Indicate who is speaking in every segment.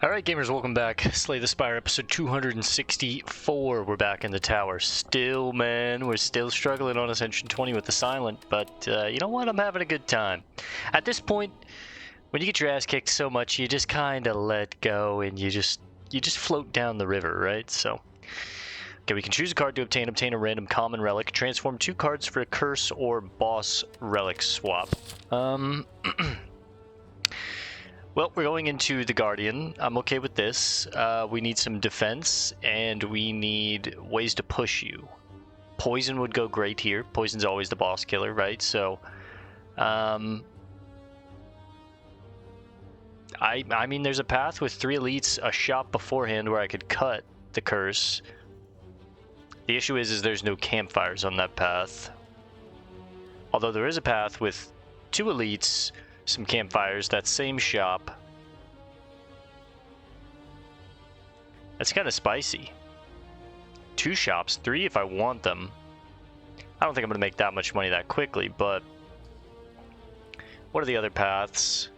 Speaker 1: Alright gamers, welcome back. Slay the Spire episode 264. We're back in the tower. Still, man, we're still struggling on Ascension 20 with the Silent, but you know what? I'm having a good time. At this point, when you get your ass kicked so much, you just kind of let go and you just float down the river, right? So, okay, we can choose a card to obtain a random common relic, transform 2 cards for a curse or boss relic swap. Well, we're going into the Guardian. I'm okay with this. We need some defense, and we need ways to push you. Poison would go great here. Poison's always the boss killer, right? So, I mean, there's a path with 3 elites, a shop beforehand where I could cut the curse. The issue is there's no campfires on that path. Although there is a path with 2 elites, some campfires, that same shop. That's kind of spicy. 2 shops, 3 if I want them. I don't think I'm going to make that much money that quickly, but what are the other paths?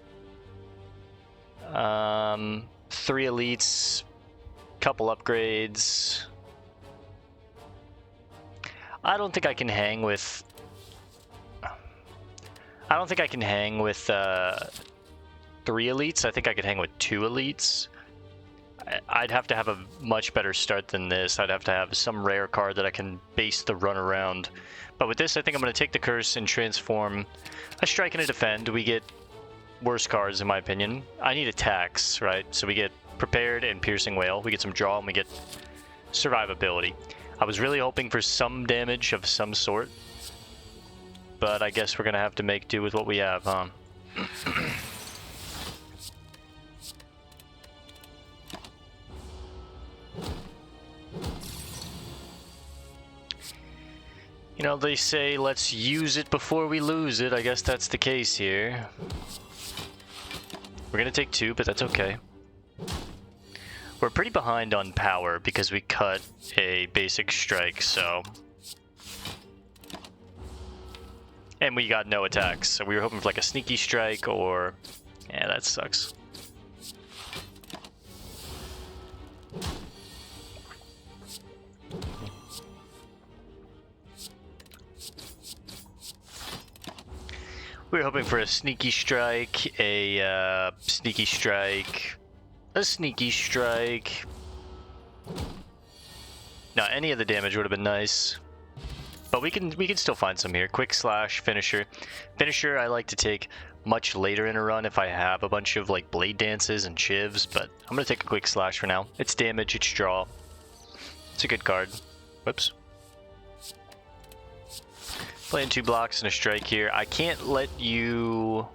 Speaker 1: 3 elites, couple upgrades. I don't think I can hang with 3 elites. I think I could hang with 2 elites. I'd have to have a much better start than this. I'd have to have some rare card that I can base the run around. But with this, I think I'm going to take the curse and transform a strike and a defend. We get worse cards, in my opinion. I need attacks, right? So we get prepared and piercing wail. We get some draw and we get survivability. I was really hoping for some damage of some sort, but I guess we're going to have to make do with what we have, huh? You know, they say, let's use it before we lose it. I guess that's the case here. We're going to take 2, but that's okay. We're pretty behind on power because we cut a basic strike, so... And we got no attacks, so we were hoping for like a sneaky strike or... Yeah, that sucks. We were hoping for a sneaky strike, a sneaky strike, a sneaky strike. No, any of the damage would have been nice. But we can still find some here. Quickslash, finisher. Finisher I like to take much later in a run if I have a bunch of like blade dances and chivs, but I'm gonna take a Quickslash for now. It's damage, it's draw. It's a good card. Whoops. Playing 2 blocks and a strike here. I can't let you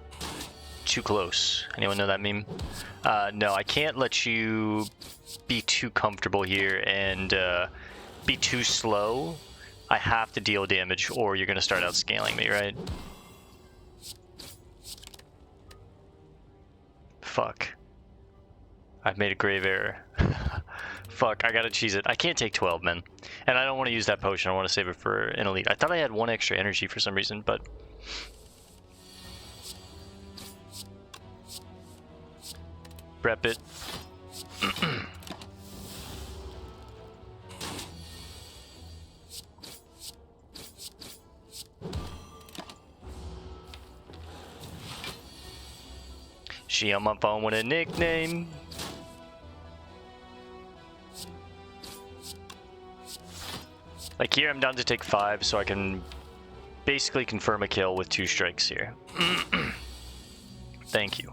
Speaker 1: too close. Anyone know that meme? No, I can't let you be too comfortable here and be too slow. I have to deal damage or you're going to start out scaling me, right? Fuck. I've made a grave error. Fuck, I gotta cheese it. I can't take 12, man. And I don't want to use that potion. I want to save it for an elite. I thought I had 1 extra energy for some reason, but... Prep it. She on my phone with a nickname. Like here I'm down to take 5, so I can basically confirm a kill with 2 strikes here. Thank you.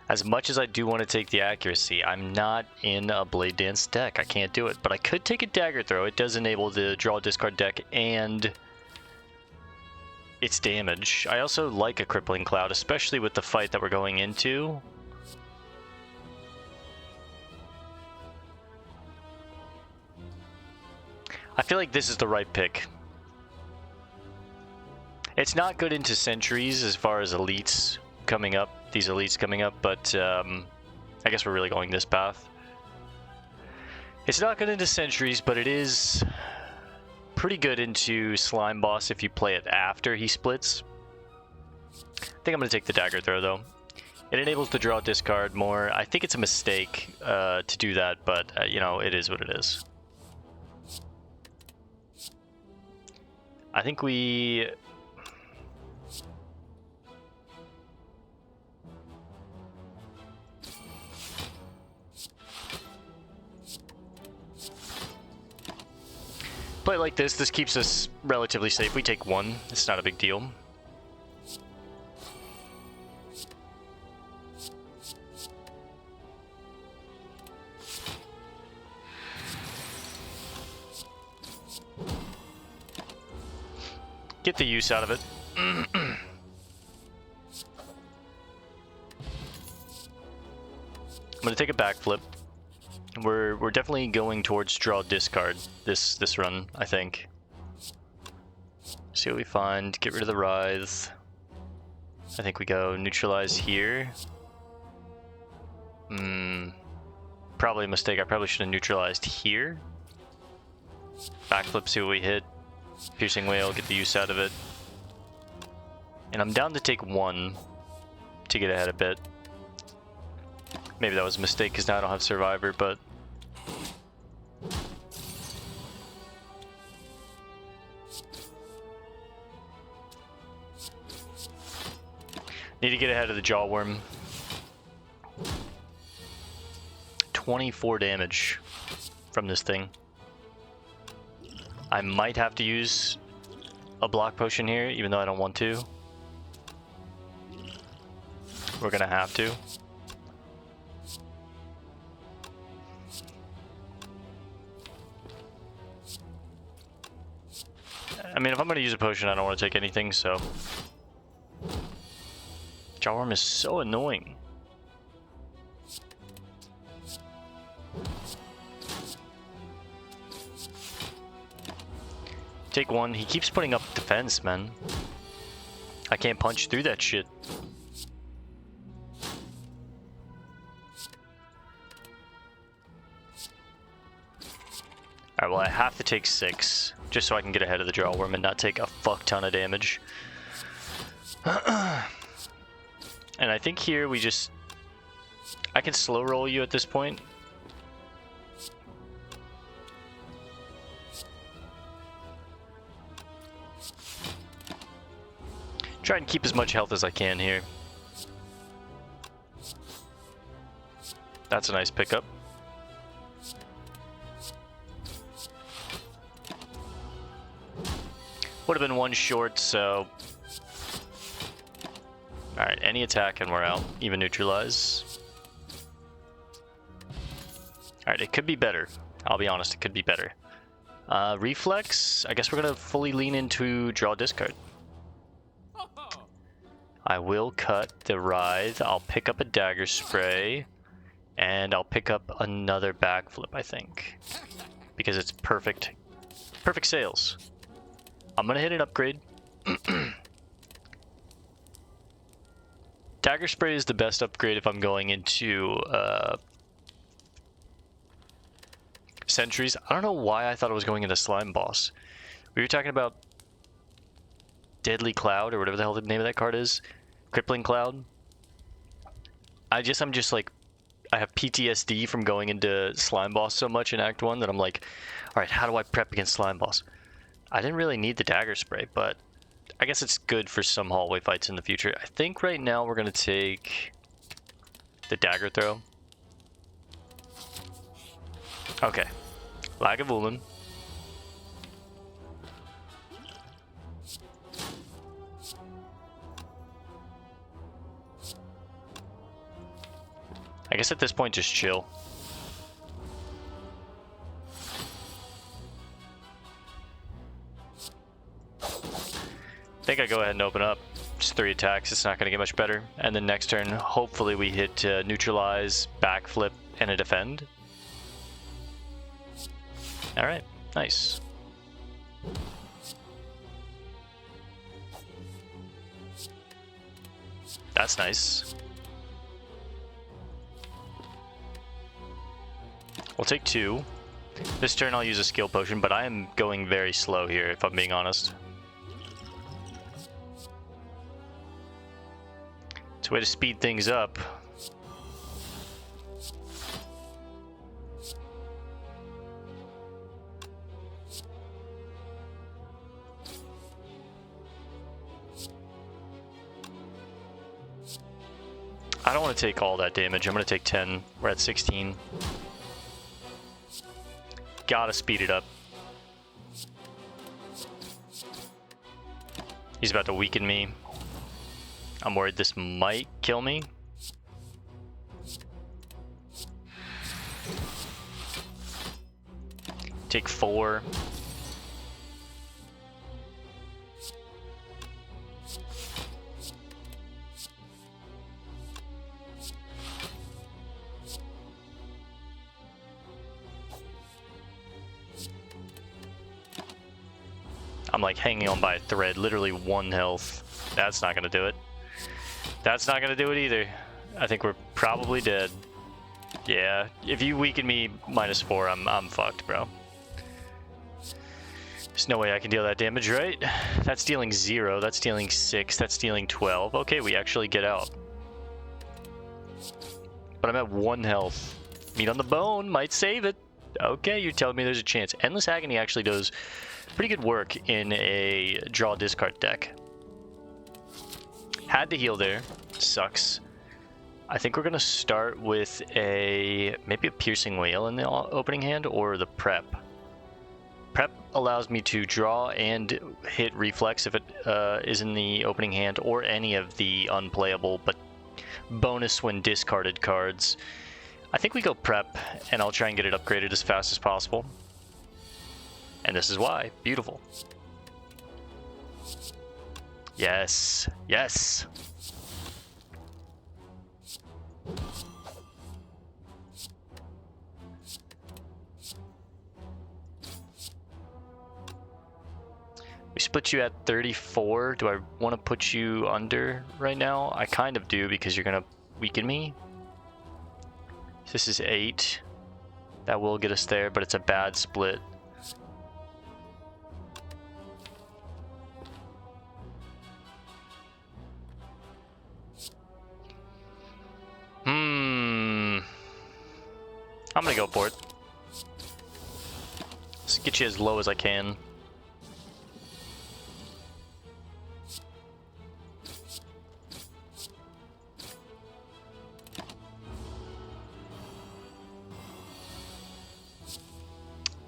Speaker 1: As much as I do want to take the accuracy, I'm not in a Blade Dance deck. I can't do it, but I could take a Dagger Throw. It does enable the draw discard deck and its damage. I also like a Crippling Cloud, especially with the fight that we're going into. I feel like this is the right pick. It's not good into sentries as far as elites coming up, these elites coming up, but I guess we're really going this path. It's not good into sentries, but it is pretty good into Slime Boss if you play it after he splits. I think I'm going to take the Dagger Throw, though. It enables the draw discard more. I think it's a mistake to do that, but, you know, it is what it is. I think we... play it like this. This keeps us relatively safe. We take one. It's not a big deal. Get the use out of it. I'm gonna take a backflip. We're definitely going towards draw discard this run, I think. See what we find. Get rid of the Writhe. I think we go neutralize here. Probably a mistake. I probably should have neutralized here. Backflip, see what we hit. Piercing Wail, get the use out of it. And I'm down to take one to get ahead a bit. Maybe that was a mistake because now I don't have Survivor, but... need to get ahead of the Jawworm. 24 damage from this thing. I might have to use a block potion here, even though I don't want to. We're gonna have to. I mean, if I'm gonna use a potion, I don't want to take anything, so... Jawworm is so annoying. Take one. He keeps putting up defense, man. I can't punch through that shit. Alright, well I have to take 6, just so I can get ahead of the Jawworm and not take a fuck ton of damage. And I think here we just... I can slow roll you at this point. Try and keep as much health as I can here. That's a nice pickup. Would have been one short, so... Alright, any attack and we're out. Even neutralize. Alright, it could be better. I'll be honest, it could be better. Reflex, I guess we're gonna fully lean into draw discard. I will cut the Writhe. I'll pick up a Dagger Spray. And I'll pick up another Backflip, I think. Because it's perfect. Perfect sales. I'm gonna hit an upgrade. Dagger Spray is the best upgrade if I'm going into Sentries. I don't know why I thought I was going into Slime Boss. We were talking about Deadly Cloud, or whatever the hell the name of that card is. Crippling Cloud. I'm just like, I have PTSD from going into Slime Boss so much in Act 1 that I'm like, alright, how do I prep against Slime Boss? I didn't really need the Dagger Spray, but I guess it's good for some hallway fights in the future. I think right now we're going to take the Dagger Throw. Okay. Lagavulin. I guess at this point, just chill. I think I go ahead and open up. Just 3 attacks, it's not going to get much better. And then next turn, hopefully we hit neutralize, backflip, and a defend. Alright, nice. That's nice. We'll take 2. This turn I'll use a skill potion, but I am going very slow here, if I'm being honest. It's a way to speed things up. I don't want to take all that damage. I'm going to take 10. We're at 16. Gotta speed it up. He's about to weaken me. I'm worried this might kill me. Take 4. I'm like hanging on by a thread, literally 1 health. That's not gonna do it. That's not gonna do it either. I think we're probably dead. Yeah, if you weaken me -4, I'm fucked, bro. There's no way I can deal that damage, right? That's dealing 0, that's dealing 6, that's dealing 12. Okay, we actually get out. But I'm at 1 health. Meat on the bone might save it. Okay, you're telling me there's a chance. Endless Agony actually does pretty good work in a draw discard deck. Had to heal there. Sucks. I think we're gonna start with maybe a Piercing Wail in the opening hand or the Prep. Prep allows me to draw and hit Reflex if it is in the opening hand, or any of the unplayable but bonus when discarded cards. I think we go Prep, and I'll try and get it upgraded as fast as possible. And this is why. Beautiful. Yes. Yes. We split you at 34. Do I want to put you under right now? I kind of do, because you're going to weaken me. This is 8. That will get us there, but it's a bad split. I'm gonna go for it. Let's get you as low as I can.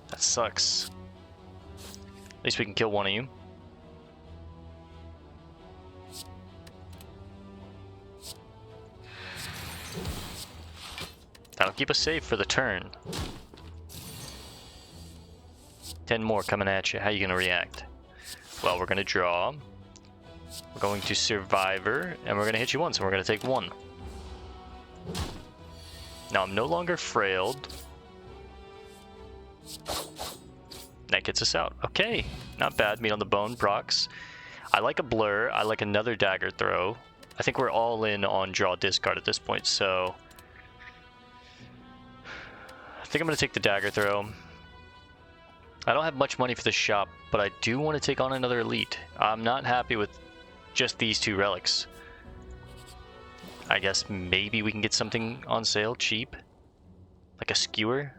Speaker 1: That sucks. At least we can kill one of you. That'll keep us safe for the turn. 10 more coming at you. How are you going to react? Well, we're going to draw. We're going to Survivor, and we're going to hit you once, and we're going to take 1. Now, I'm no longer frailed. That gets us out. Okay, not bad. Meat on the bone, procs. I like a blur. I like another Dagger Throw. I think we're all in on draw discard at this point, so I think I'm going to take the Dagger Throw. I don't have much money for the shop, but I do want to take on another elite. I'm not happy with just these 2 relics. I guess maybe we can get something on sale cheap. Like a skewer.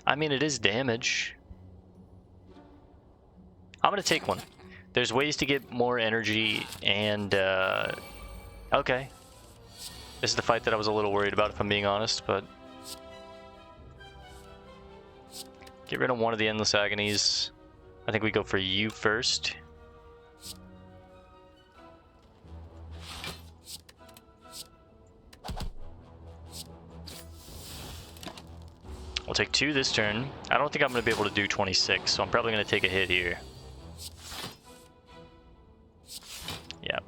Speaker 1: I mean, it is damage. I'm going to take one. There's ways to get more energy and okay. This is the fight that I was a little worried about, if I'm being honest, but get rid of one of the Endless Agonies. I think we go for you first. We'll take 2 this turn. I don't think I'm going to be able to do 26, so I'm probably going to take a hit here. Yeah.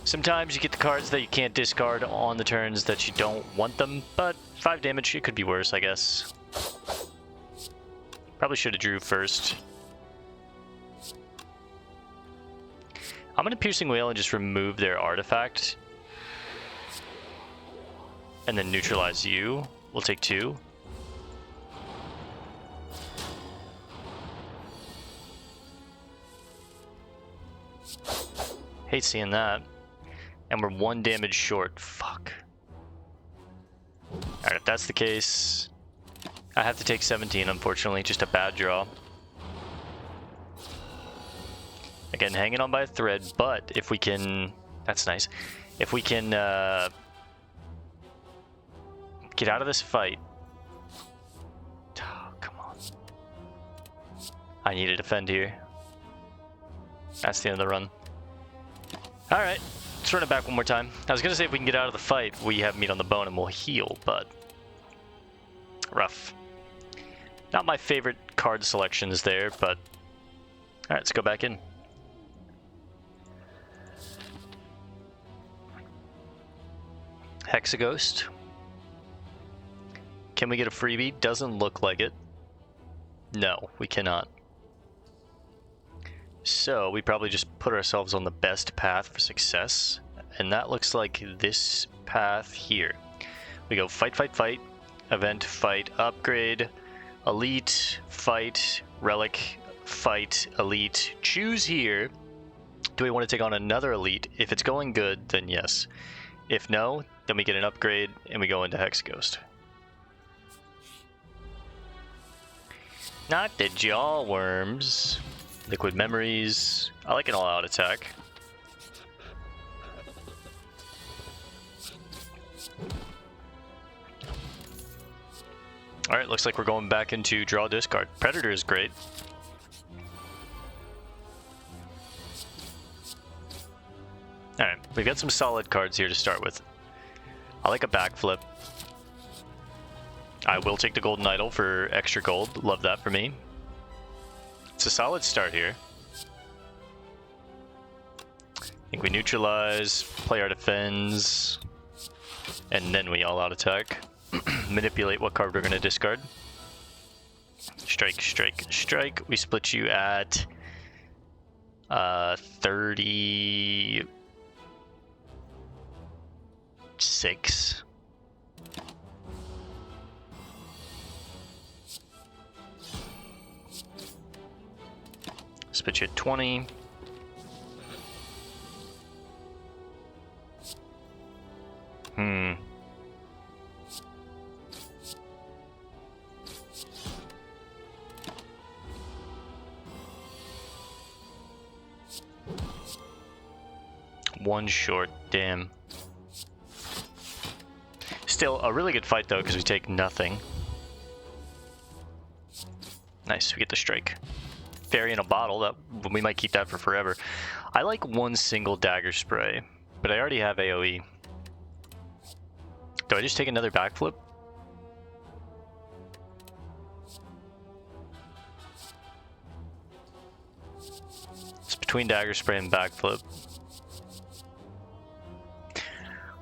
Speaker 1: Sometimes you get the cards that you can't discard on the turns that you don't want them, but 5 damage, it could be worse, I guess. Probably should have drew first. I'm going to Piercing Wail and just remove their artifact. And then neutralize you. We'll take 2. Hate seeing that. And we're 1 damage short. Fuck. Alright, if that's the case, I have to take 17, unfortunately. Just a bad draw. Again, hanging on by a thread, but if we can... That's nice. If we can get out of this fight... Oh, come on. I need to defend here. That's the end of the run. Alright, let's run it back one more time. I was going to say if we can get out of the fight, we have meat on the bone and we'll heal, but... Rough. Not my favorite card selections there, but... Alright, let's go back in. Hexaghost. Can we get a freebie? Doesn't look like it. No, we cannot. So we probably just put ourselves on the best path for success, and that looks like this path here. We go fight, fight, fight, event, fight, upgrade, elite, fight, relic, fight, elite. Choose here. Do we want to take on another elite? If it's going good, then yes. If no, then we get an upgrade and we go into Hexaghost. Not the jaw worms. Liquid memories. I like an all-out attack. Alright, looks like we're going back into draw discard. Predator is great. Alright, we've got some solid cards here to start with. I like a backflip. I will take the golden idol for extra gold. Love that for me. It's a solid start here. I think we neutralize, play our defense, and then we all out attack. Manipulate what card we're going to discard. Strike, strike, strike. We split you at 36. Split you at 20. One short, damn. Still a really good fight though, because we take nothing. Nice, we get the strike. Fairy in a bottle, that we might keep that for forever. I like one single dagger spray, but I already have AoE. Do I just take another backflip? It's between dagger spray and backflip.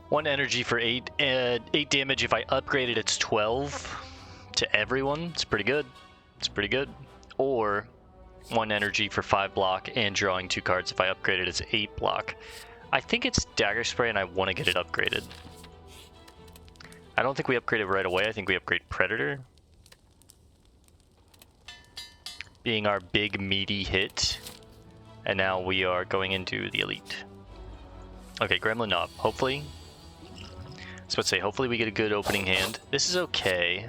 Speaker 1: 1 energy for 8 damage. If I upgrade it, it's 12 to everyone. It's pretty good. It's pretty good. Or 1 energy for 5 block and drawing 2 cards. If I upgrade it, it's 8 block. I think it's dagger spray and I want to get it upgraded. I don't think we upgrade it right away. I think we upgrade Predator. Being our big meaty hit. And now we are going into the elite. Okay, Gremlin up. Hopefully. I was about to say, hopefully we get a good opening hand. This is okay.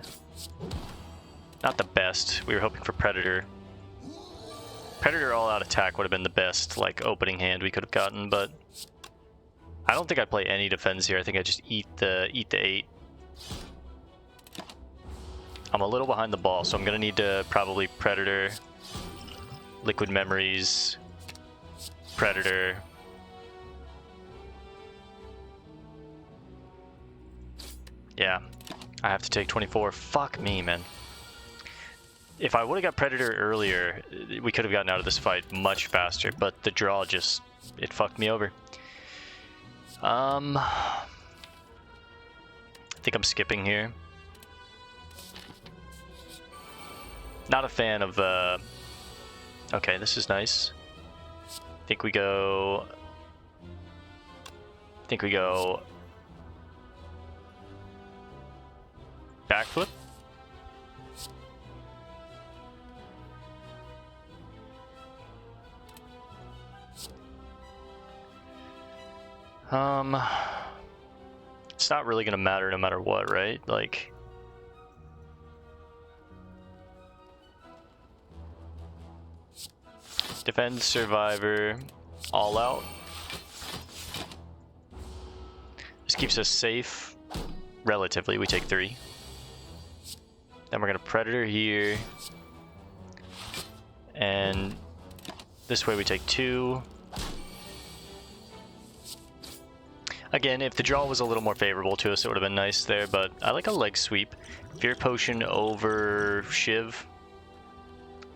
Speaker 1: Not the best. We were hoping for Predator. Predator all-out attack would have been the best, like, opening hand we could have gotten, but I don't think I play any defense here. I think I just eat the 8. I'm a little behind the ball, so I'm gonna need to probably Predator, Liquid Memories, Predator. Yeah, I have to take 24. Fuck me, man. If I would have got Predator earlier, we could have gotten out of this fight much faster, but the draw just, it fucked me over. I think I'm skipping here. Not a fan of, okay, this is nice. I think we go backflip. It's not really gonna matter no matter what, right? Like, defend, survivor, all out. This keeps us safe, relatively. We take 3. Then we're gonna predator here, and this way we take 2. Again, if the draw was a little more favorable to us, it would have been nice there, but I like a leg sweep. Fear Potion over Shiv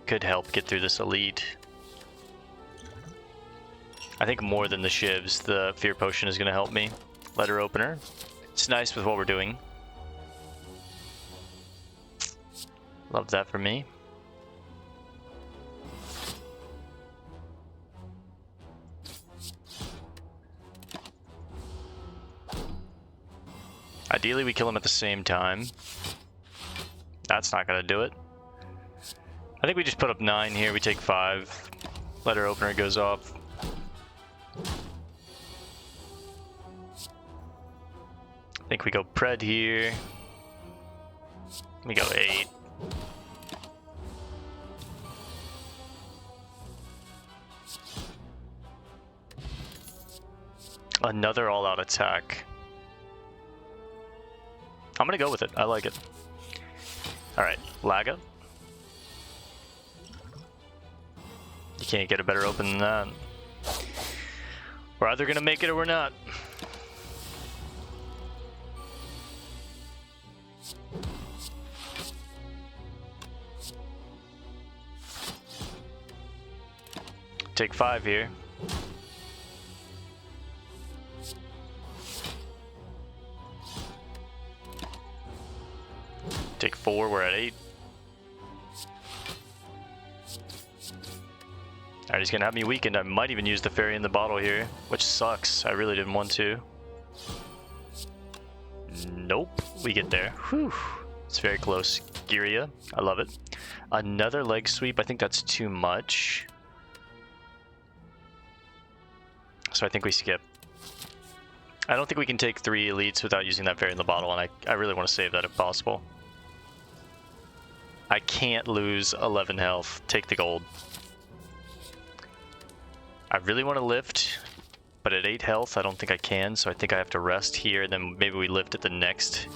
Speaker 1: could help get through this elite. I think more than the Shivs, the Fear Potion is going to help me. Letter Opener. It's nice with what we're doing. Love that for me. Ideally, we kill him at the same time. That's not gonna do it. I think we just put up 9 here. We take 5. Letter Opener goes off. I think we go Pred here. We go 8. Another all-out attack. I'm gonna go with it. I like it. Alright, Laga. You can't get a better open than that. We're either gonna make it or we're not. Take 5 here. Take 4, we're at 8. Alright, he's gonna have me weakened. I might even use the fairy in the bottle here, which sucks. I really didn't want to. Nope, we get there. Whew. It's very close. Giria, I love it. Another leg sweep, I think that's too much. So I think we skip. I don't think we can take 3 elites without using that fairy in the bottle, and I really want to save that if possible. I can't lose 11 health. Take the gold. I really want to lift, but at 8 health, I don't think I can, so I think I have to rest here, then maybe we lift at the next.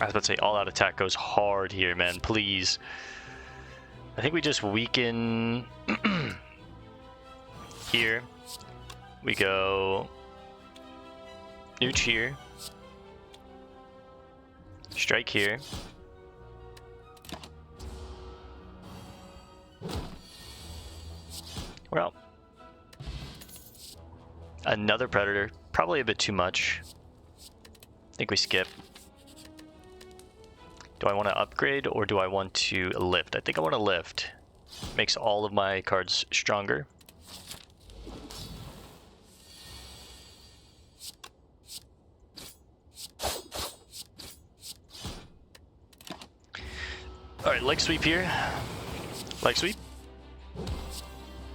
Speaker 1: I was about to say, all-out attack goes hard here, man, please. I think we just weaken here. We go Nooch here. Strike here. Well, another predator. Probably a bit too much. I think we skip. Do I want to upgrade or do I want to lift? I think I want to lift. Makes all of my cards stronger. Alright, leg sweep here. Leg sweep.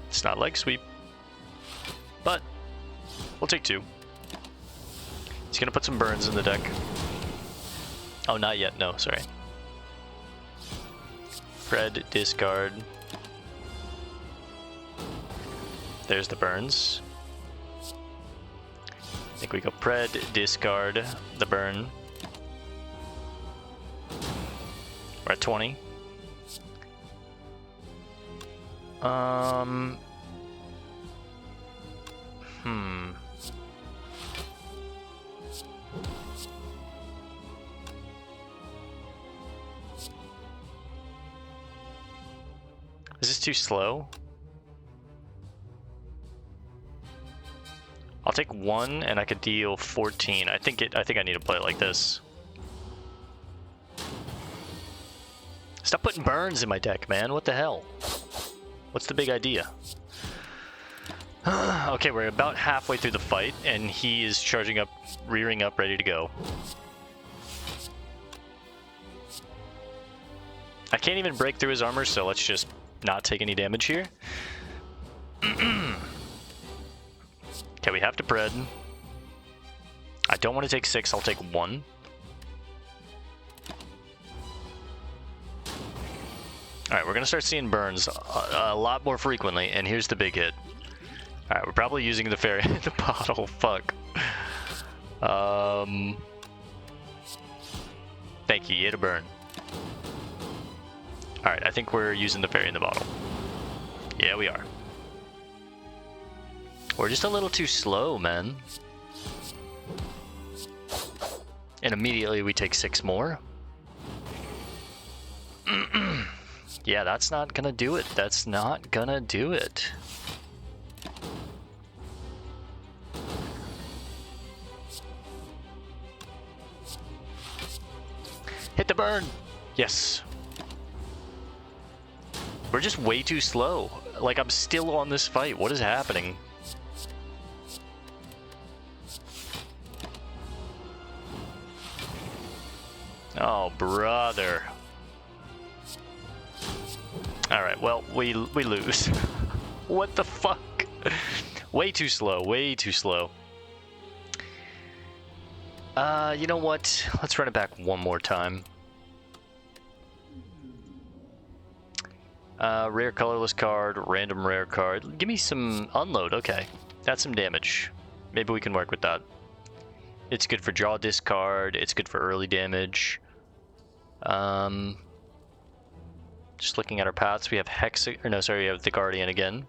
Speaker 1: It's not leg sweep. But we'll take 2. He's gonna put some burns in the deck. Oh, not yet. No, sorry. Pred, discard. There's the burns. I think we go Pred, discard, the burn. We're at 20. Is this too slow? I'll take 1 and I could deal 14. I think I need to play it like this. Stop putting burns in my deck, man. What the hell? What's the big idea? Okay, we're about halfway through the fight, and he is charging up, rearing up, ready to go. I can't even break through his armor, so let's just not take any damage here. Okay, we have to pred. I don't want to take 6, I'll take 1. Alright, we're going to start seeing burns a lot more frequently, and here's the big hit. Alright, we're probably using the fairy in the bottle. Fuck. Thank you, you hit a burn. Alright, I think we're using the fairy in the bottle. Yeah, we are. We're just a little too slow, man. And immediately we take 6 more. Yeah, that's not gonna do it. That's not gonna do it. Hit the burn! Yes. We're just way too slow. Like, I'm still on this fight. What is happening? Oh, brother. Alright, well, we lose. What the fuck? Way too slow, way too slow. You know what? Let's run it back one more time. Rare colorless card, random rare card. Give me some unload, okay. That's some damage. Maybe we can work with that. It's good for draw discard, it's good for early damage. Just looking at our paths, we have we have the Guardian again.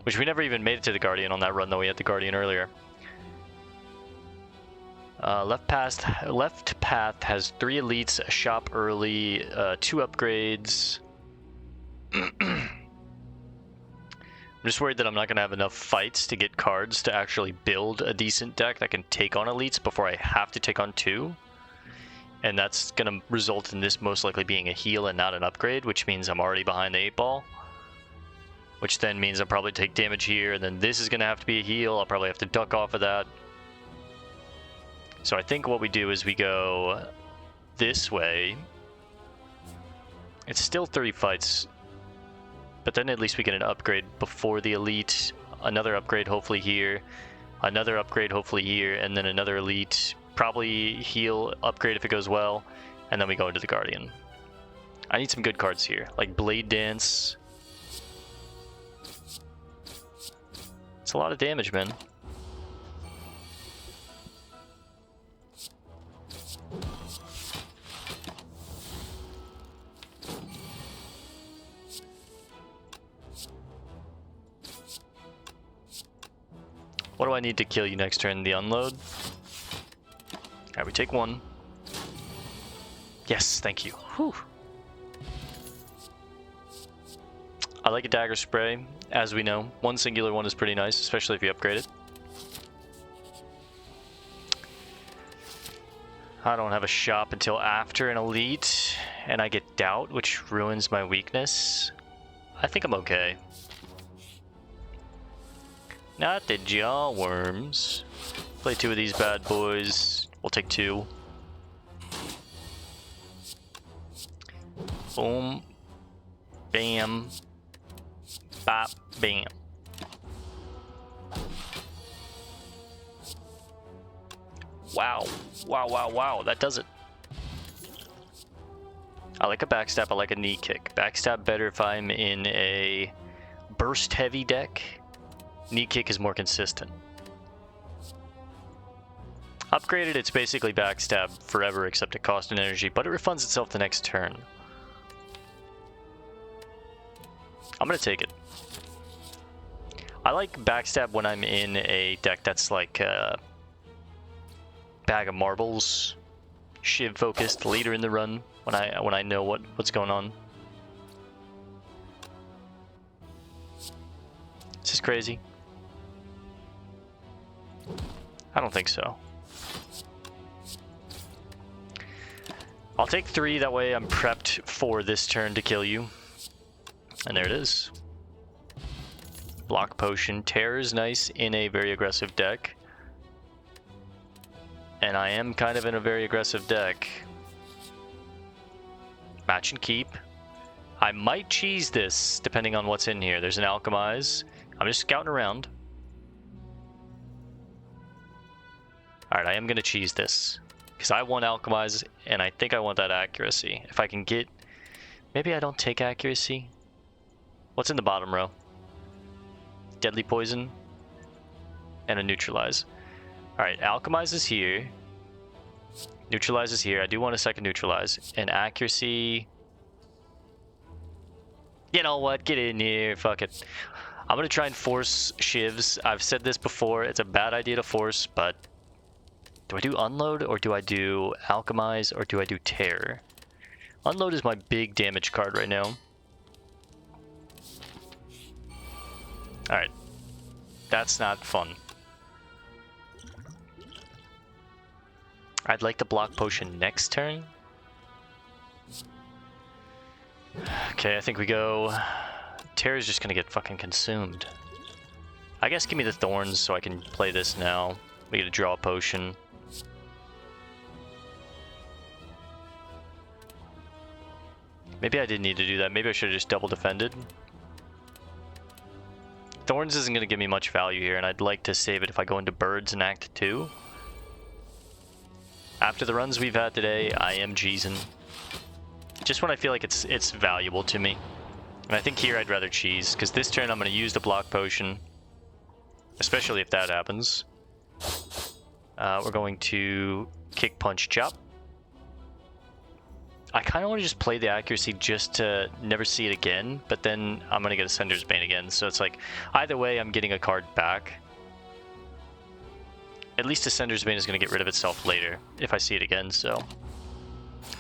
Speaker 1: Which we never even made it to the Guardian on that run, though we had the Guardian earlier. Left path has 3 elites, a shop early, 2 upgrades. I'm just worried that I'm not going to have enough fights to get cards to actually build a decent deck that can take on elites before I have to take on 2. And that's going to result in this most likely being a heal and not an upgrade, which means I'm already behind the 8 ball. Which then means I'll probably take damage here, and then this is going to have to be a heal. I'll probably have to duck off of that. So I think what we do is we go this way. It's still 30 fights, but then at least we get an upgrade before the elite. Another upgrade hopefully here. Another upgrade hopefully here, and then another elite. Probably heal, upgrade if it goes well, and then we go into the Guardian. I need some good cards here, like Blade Dance. It's a lot of damage, man. What do I need to kill you next turn? The unload? Alright, we take 1. Yes, thank you. Whew. I like a dagger spray, as we know. One singular one is pretty nice, especially if you upgrade it. I don't have a shop until after an elite, and I get doubt, which ruins my weakness. I think I'm okay. Not the jaw worms. Play 2 of these bad boys. We'll take 2. Boom. Bam. Bop. Bam. Wow. Wow, wow, wow. That does it. I like a backstab. I like a knee kick. Backstab better if I'm in a burst heavy deck. Knee kick is more consistent. Upgraded, it's basically backstab forever except it costs an energy, but it refunds itself the next turn. I'm gonna take it. I like backstab when I'm in a deck that's like a bag of marbles, Shiv focused, later in the run when I know what's going on. Is this crazy? I don't think so. I'll take 3, that way I'm prepped for this turn to kill you. And there it is. Block Potion. Terror is nice in a very aggressive deck. And I am kind of in a very aggressive deck. Match and keep. I might cheese this depending on what's in here. There's an Alchemize. I'm just scouting around. Alright, I am going to cheese this. Because I want Alchemize, and I think I want that accuracy. If I can get... Maybe I don't take accuracy. What's in the bottom row? Deadly Poison. And a Neutralize. Alright, Alchemize is here. Neutralize is here. I do want a second Neutralize. And accuracy... You know what? Get in here. Fuck it. I'm going to try and force shivs. I've said this before. It's a bad idea to force, but... Do I do Unload, or do I do Alchemize, or do I do Terror? Unload is my big damage card right now. Alright. That's not fun. I'd like to block Potion next turn. Okay, I think we go... Terror's just gonna get fucking consumed. I guess give me the Thorns so I can play this now. We get to draw a potion. Maybe I didn't need to do that. Maybe I should have just double defended. Thorns isn't going to give me much value here, and I'd like to save it if I go into Birds in Act 2. After the runs we've had today, I am cheesing. Just when I feel like it's valuable to me. And I think here I'd rather cheese, because this turn I'm going to use the block potion. Especially if that happens. We're going to Kick, Punch, Chop. I kind of want to just play the accuracy just to never see it again, but then I'm going to get Ascender's Bane again. So it's like, either way, I'm getting a card back. At least Ascender's Bane is going to get rid of itself later if I see it again, so...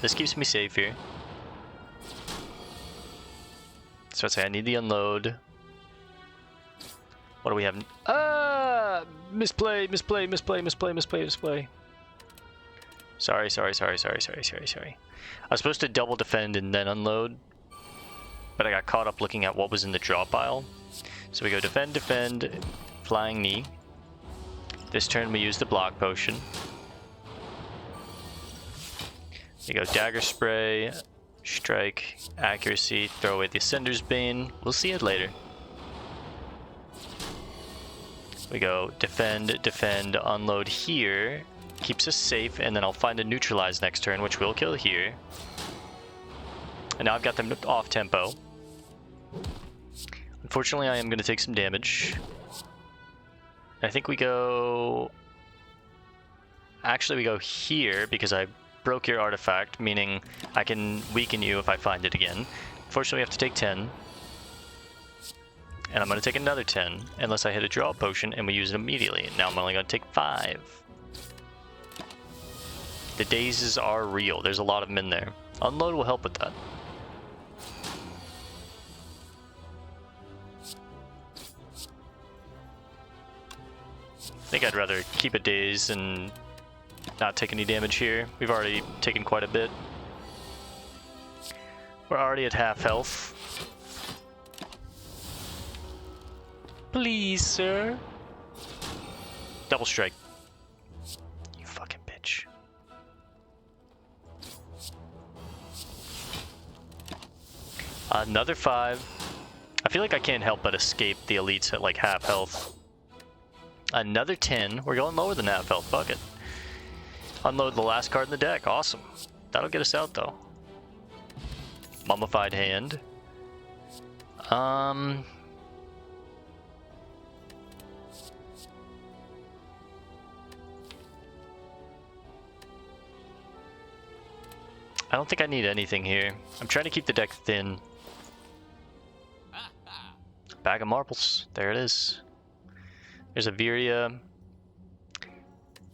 Speaker 1: This keeps me safe here. So I'd say I need the Unload. What do we have? Misplay. Sorry. I was supposed to double defend and then unload, but I got caught up looking at what was in the draw pile. So we go defend, flying knee. This turn we use the block potion. We go dagger spray, strike, accuracy, throw away the Ascender's Bane. We'll see it later. We go defend, unload here. Keeps us safe, and then I'll find a Neutralize next turn, which will kill here. And now I've got them off tempo. Unfortunately, I am going to take some damage. I think we go... Actually, we go here, because I broke your artifact, meaning I can weaken you if I find it again. Unfortunately, we have to take 10. And I'm going to take another 10, unless I hit a draw potion, and we use it immediately. Now I'm only going to take 5. The dazes are real. There's a lot of them in there. Unload will help with that. I think I'd rather keep a daze and not take any damage here. We've already taken quite a bit. We're already at half health. Please, sir. Double strike. You fucking bitch. Another 5. I feel like I can't help but escape the elites at like half health. Another 10. We're going lower than half health. Fuck it. Unload the last card in the deck. Awesome. That'll get us out though. Mummified Hand. I don't think I need anything here. I'm trying to keep the deck thin. Bag of marbles. There it is. There's a Viria.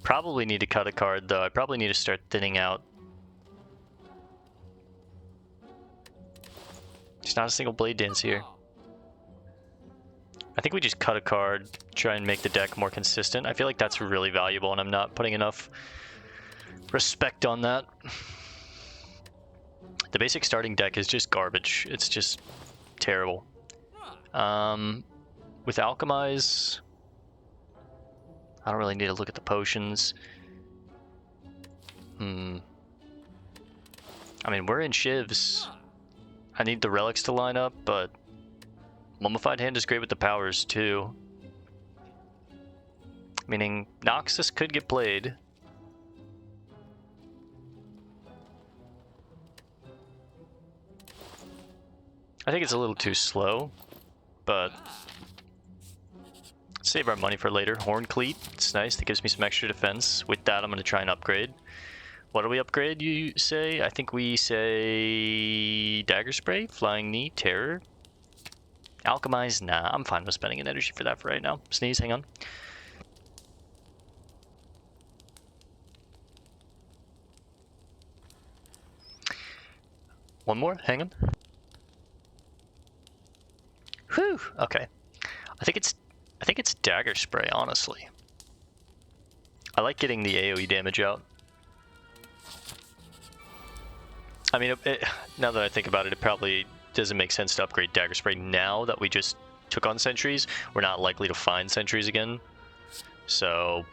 Speaker 1: Probably need to cut a card though. I probably need to start thinning out. There's not a single Blade Dance here. I think we just cut a card, try and make the deck more consistent. I feel like that's really valuable and I'm not putting enough respect on that. The basic starting deck is just garbage. It's just terrible. With Alchemize, I don't really need to look at the potions. I mean, we're in shivs. I need the relics to line up, but Mummified Hand is great with the powers too. Meaning Noxus could get played. I think it's a little too slow, but save our money for later. Horn Cleat, it's nice. That gives me some extra defense. With that, I'm going to try and upgrade. What do we upgrade, you say? I think we say Dagger Spray, Flying Knee, Terror. Alchemize, nah, I'm fine with spending an energy for that for right now. Sneeze, hang on. One more, hang on. Whew, okay. I think it's Dagger Spray, honestly. I like getting the AoE damage out. I mean, now that I think about it, it probably doesn't make sense to upgrade Dagger Spray now that we just took on sentries. We're not likely to find sentries again. So...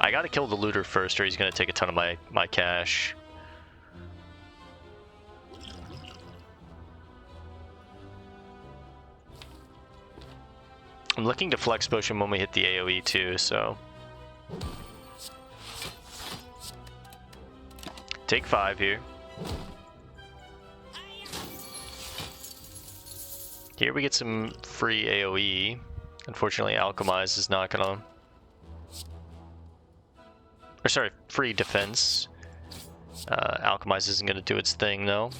Speaker 1: I gotta kill the looter first or he's gonna take a ton of my cash. I'm looking to flex potion when we hit the AoE too, so... Take 5 here. Here we get some free AoE. Unfortunately, Alchemize is not gonna... Or sorry, free defense. Alchemize isn't gonna do its thing though.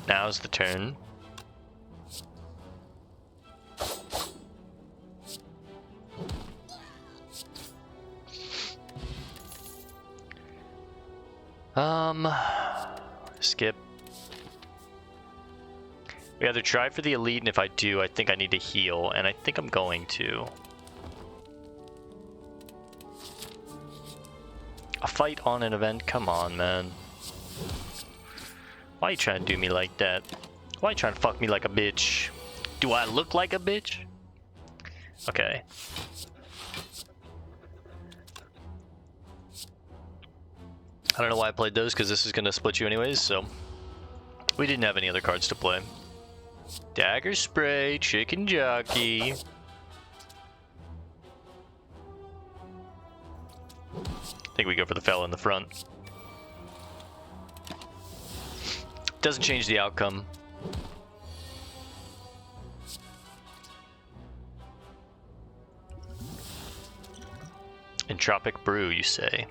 Speaker 1: Now's the turn. Skip. We either try for the elite, and if I do, I think I need to heal, and I think I'm going to. A fight on an event? Come on, man. Why are you trying to do me like that? Why are you trying to fuck me like a bitch? Do I look like a bitch? Okay. I don't know why I played those, because this is going to split you anyways, so... We didn't have any other cards to play. Dagger Spray, Chicken Jockey. I think we go for the fella in the front. Doesn't change the outcome. Entropic Brew, you say?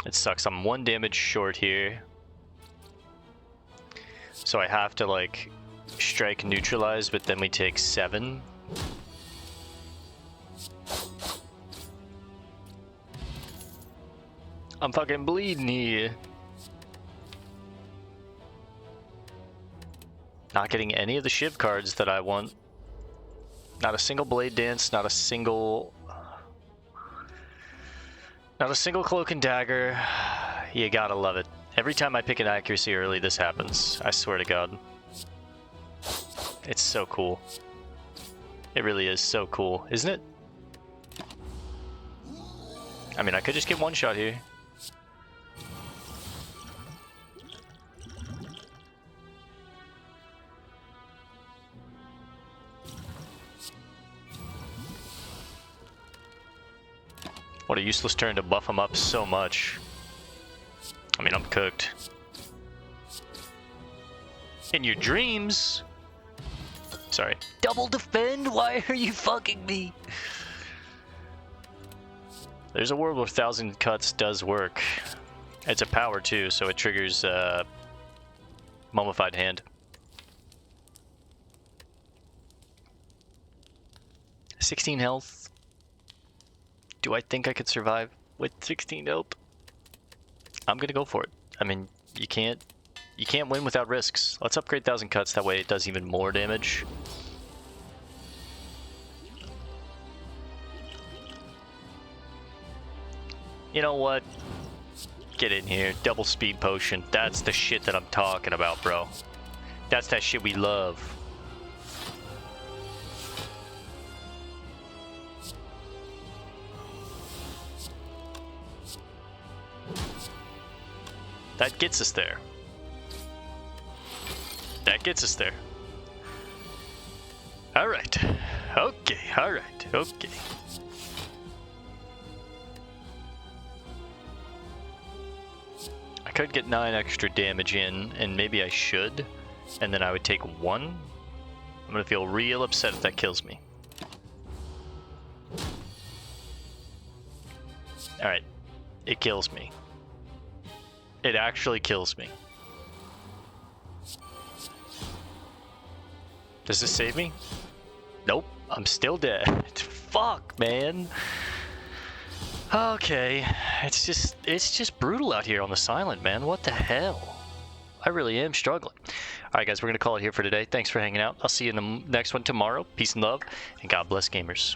Speaker 1: It sucks, I'm 1 damage short here. So I have to like strike neutralize, but then we take 7. I'm fucking bleeding here. Not getting any of the Shiv cards that I want. Not a single Blade Dance, not a single Cloak and Dagger. You gotta love it. Every time I pick an accuracy early, this happens. I swear to God. It's so cool. It really is so cool, isn't it? I mean, I could just get 1 shot here. What a useless turn to buff him up so much. I mean, I'm cooked. In your dreams? Sorry. Double defend? Why are you fucking me? There's a world where 1,000 cuts does work. It's a power too, so it triggers Mummified Hand. 16 health. Do I think I could survive with 16 health? I'm gonna go for it. I mean, you can't win without risks. Let's upgrade 1,000 cuts, that way it does even more damage. You know what? Get in here. Double speed potion. That's the shit that I'm talking about, bro. That's that shit we love. That gets us there. That gets us there. Alright. Okay, alright, okay. I could get 9 extra damage in, and maybe I should, and then I would take 1. I'm gonna feel real upset if that kills me. Alright, it kills me. It actually kills me. Does this save me? Nope, I'm still dead. Fuck, man. Okay, it's just brutal out here on the silent, man. What the hell? I really am struggling. Alright guys, we're gonna call it here for today. Thanks for hanging out. I'll see you in the next one tomorrow. Peace and love, and God bless gamers.